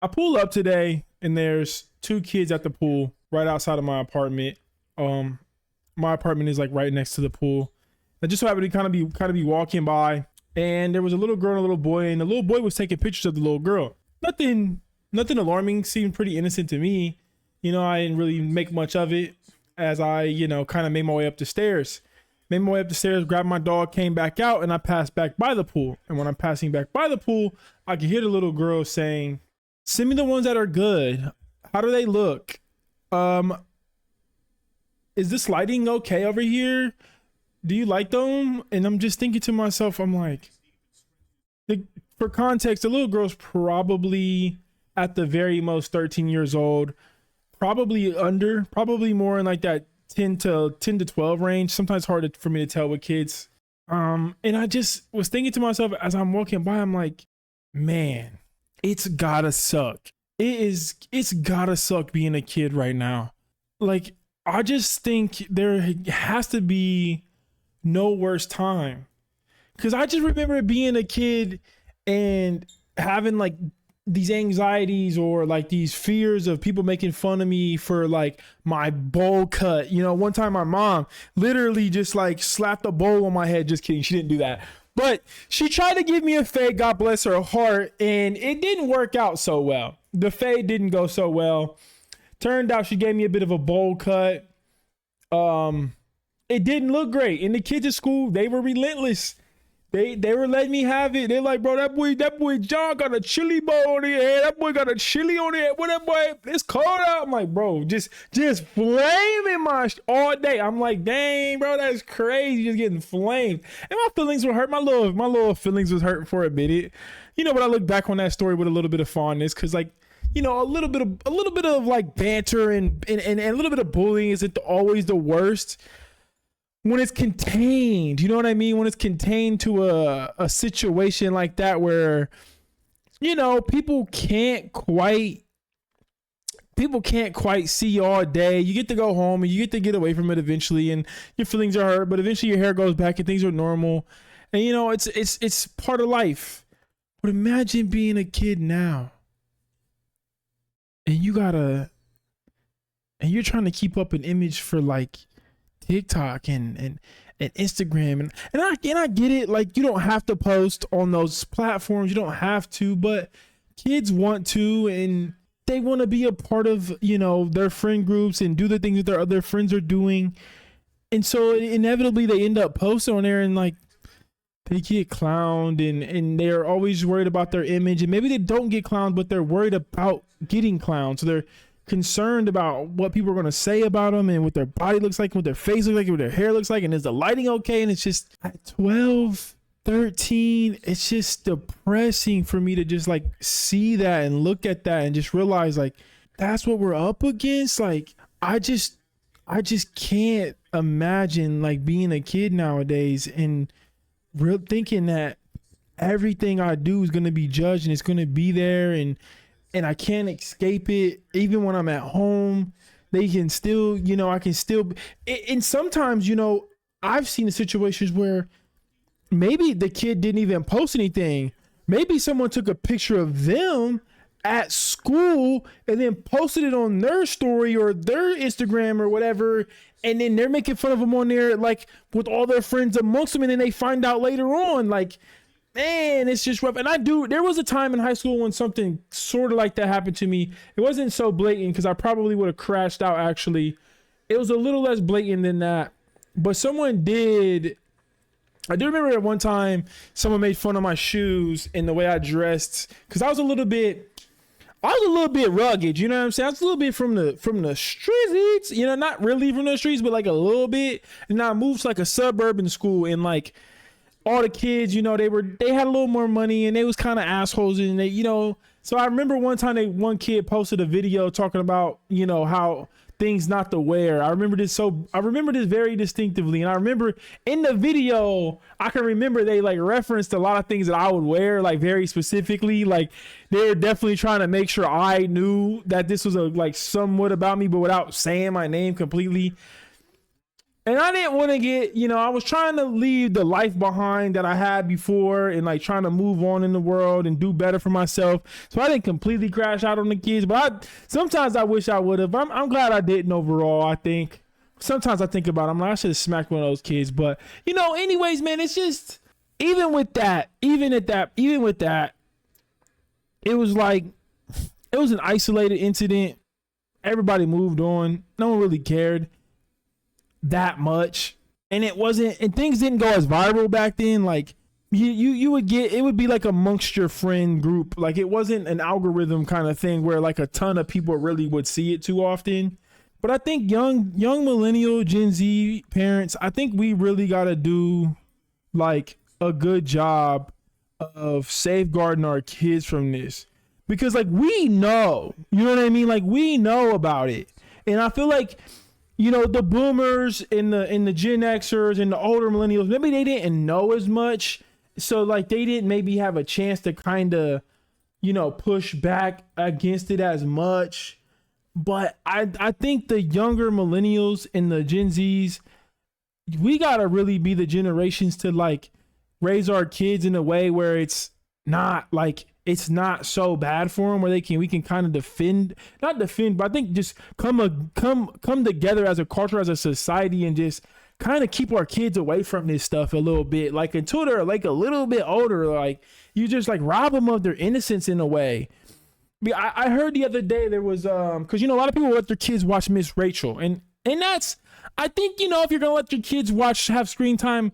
I pull up today and there's two kids at the pool right outside of my apartment. My apartment is like right next to the pool. I just so happened to kind of be walking by, and there was a little girl and a little boy, and the little boy was taking pictures of the little girl. Nothing alarming, seemed pretty innocent to me. I didn't really make much of it as I, kind of made my way up the stairs. Grabbed my dog, came back out, and I passed back by the pool. And when I'm passing back by the pool, I could hear the little girl saying, "Send me the ones that are good. How do they look? Is this lighting okay over here? Do you like them?" And I'm just thinking to myself, I'm like, for context, the little girl's probably at the very most 13 years old, probably more in like that 10 to 12 range. Sometimes hard for me to tell with kids. And I just was thinking to myself as I'm walking by, I'm like, man, it's gotta suck. It's gotta suck being a kid right now. Like, I just think there has to be no worse time. Cause I just remember being a kid and having like these anxieties or like these fears of people making fun of me for like my bowl cut. One time my mom literally just like slapped a bowl on my head. Just kidding. She didn't do that. But she tried to give me a fade, God bless her heart, and it didn't work out so well. The fade didn't go so well. Turned out she gave me a bit of a bowl cut. It didn't look great. And the kids at school, they were relentless. They were letting me have it. They're like, bro, that boy John got a chili bowl on his head. That boy got a chili on his head. What that boy? It's cold out. I'm like, bro, just flaming my all day. I'm like, dang, bro, that's crazy. Just getting flamed. And my feelings were hurt. My little feelings was hurt for a minute. But I look back on that story with a little bit of fondness, because like, a little bit of like banter and a little bit of bullying isn't always the worst when it's contained. You know what I mean? When it's contained to a situation like that where, people can't quite see you all day. You get to go home and you get to get away from it eventually, and your feelings are hurt, but eventually your hair goes back and things are normal. And it's part of life. But imagine being a kid now. And you're trying to keep up an image for like TikTok and Instagram and I get it. Like, you don't have to post on those platforms. You don't have to, but kids want to, and they want to be a part of, their friend groups and do the things that their other friends are doing. And so inevitably they end up posting on there, and like, they get clowned, and they're always worried about their image. And maybe they don't get clowned, but they're worried about getting clowned. So they're concerned about what people are going to say about them and what their body looks like, what their face looks like, what their hair looks like. And is the lighting okay? And it's just at 12, 13, it's just depressing for me to just like see that and look at that and just realize like, that's what we're up against. Like, I just can't imagine like being a kid nowadays and thinking that everything I do is going to be judged and it's going to be there, and I can't escape it. Even when I'm at home, they can still, I can still, and sometimes, I've seen situations where maybe the kid didn't even post anything. Maybe someone took a picture of them at school and then posted it on their story or their Instagram or whatever, and then they're making fun of them on there, like with all their friends amongst them, and then they find out later on, like, man, it's just rough. And there was a time in high school when something sort of like that happened to me. It wasn't so blatant because I probably would have crashed out. Actually, it was a little less blatant than that, but someone did. I do remember at one time someone made fun of my shoes and the way I dressed, because I was a little bit rugged, you know what I'm saying? I was a little bit from the streets, not really from the streets, but like a little bit. And I moved to like a suburban school, and like all the kids, they had a little more money, and they was kind of assholes, and they, so I remember one time one kid posted a video talking about, how things not to wear. I remember this very distinctively. And I remember in the video, I can remember they like referenced a lot of things that I would wear, like very specifically. Like, they were definitely trying to make sure I knew that this was like somewhat about me, but without saying my name completely. And I didn't want to get, I was trying to leave the life behind that I had before and like trying to move on in the world and do better for myself. So I didn't completely crash out on the kids, but sometimes I wish I would have. I'm glad I didn't overall. I think sometimes I think about it, I'm like, I should have smacked one of those kids. But, anyways, man, it's just, even with that, it was like, it was an isolated incident. Everybody moved on. No one really cared that much, and things didn't go as viral back then. Like you would get, it would be like amongst your friend group. Like it wasn't an algorithm kind of thing where like a ton of people really would see it too often. But I think young millennial Gen Z parents, I think we really got to do like a good job of safeguarding our kids from this, because like we know, you know what I mean? Like we know about it, and I feel like, the boomers and the Gen Xers and the older millennials, maybe they didn't know as much. So like they didn't maybe have a chance to kind of, push back against it as much. But I think the younger millennials and the Gen Zs, we got to really be the generations to like raise our kids in a way where it's not so bad for them, where we can kind of not defend, but I think just come together as a culture, as a society, and just kind of keep our kids away from this stuff a little bit, like until they're like a little bit older. Like you just like rob them of their innocence in a way. I heard the other day there was because a lot of people let their kids watch Miss Rachel, and that's, I think, if you're gonna let your kids have screen time,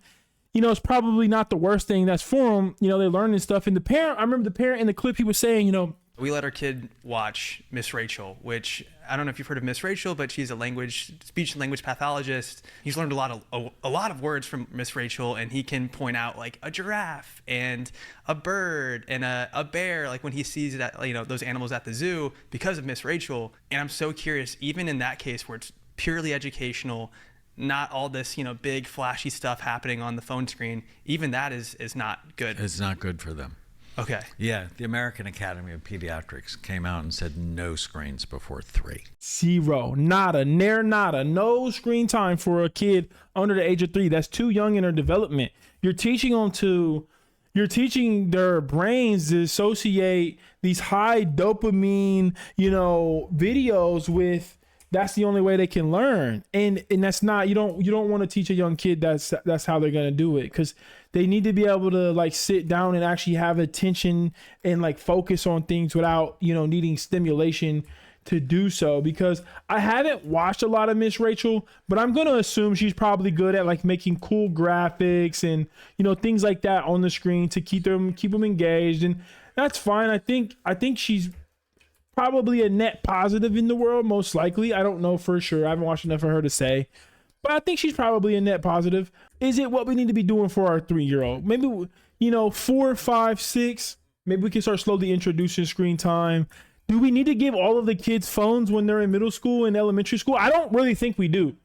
it's probably not the worst thing that's for them. They're learning stuff. And I remember the parent in the clip, he was saying, we let our kid watch Miss Rachel, which I don't know if you've heard of Miss Rachel, but she's a speech and language pathologist. He's learned a lot of words from Miss Rachel, and he can point out like a giraffe and a bird and a bear, like when he sees that, those animals at the zoo, because of Miss Rachel. And I'm so curious, even in that case where it's purely educational, not all this, big flashy stuff happening on the phone screen, even that is not good. It's not good for them. Okay. Yeah, the American Academy of Pediatrics came out and said no screens before 3. Zero, nada, no screen time for a kid under the age of 3. That's too young in their development. You're teaching their brains to associate these high dopamine, videos with. That's the only way they can learn. And that's not, you don't want to teach a young kid that's how they're going to do it, because they need to be able to like sit down and actually have attention and like focus on things without, needing stimulation to do so. Because I haven't watched a lot of Miss Rachel, but I'm going to assume she's probably good at like making cool graphics and, things like that on the screen to keep them engaged. And that's fine. I think she's probably a net positive in the world, most likely. I don't know for sure. I haven't watched enough for her to say, but I think she's probably a net positive. Is it what we need to be doing for our 3-year-old? Maybe, 4, 5, 6, maybe we can start slowly introducing screen time. Do we need to give all of the kids phones when they're in middle school and elementary school? I don't really think we do.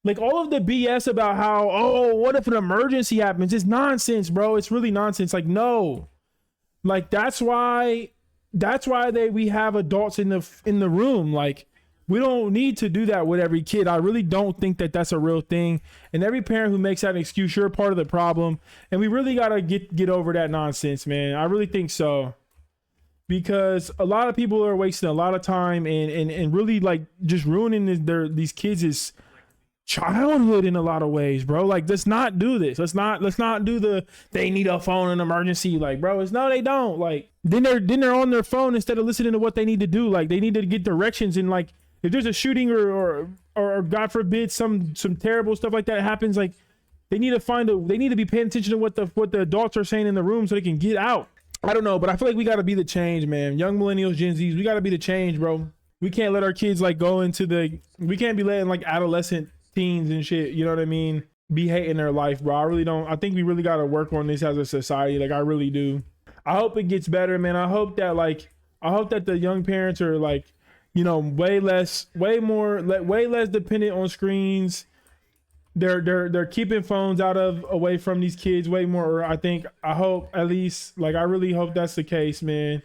Like all of the BS about how, what if an emergency happens? It's nonsense, bro. It's really nonsense. Like, no, like that's why we have adults in the room. Like we don't need to do that with every kid. I really don't think that that's a real thing. And every parent who makes that an excuse, you're part of the problem. And we really got to get over that nonsense, man. I really think so. Because a lot of people are wasting a lot of time and really like just ruining these kids' childhood in a lot of ways, bro. Like, let's not do this. Let's not do they need a phone in emergency. Like, bro, no, they don't. Like, then they're on their phone instead of listening to what they need to do. Like, they need to get directions, and like if there's a shooting or God forbid some terrible stuff like that happens, like they need to be paying attention to what the adults are saying in the room so they can get out. I don't know, but I feel like we got to be the change, man. Young millennials, Gen Zs, we got to be the change, bro. We can't let our kids like go into we can't be letting like adolescent teens and shit, you know what I mean, be hating their life, bro. I really don't. I think we really got to work on this as a society. Like, I really do. I hope it gets better, man. I hope that the young parents are like, way less dependent on screens. They're keeping phones away from these kids way more. I hope, at least, like, I really hope that's the case, man.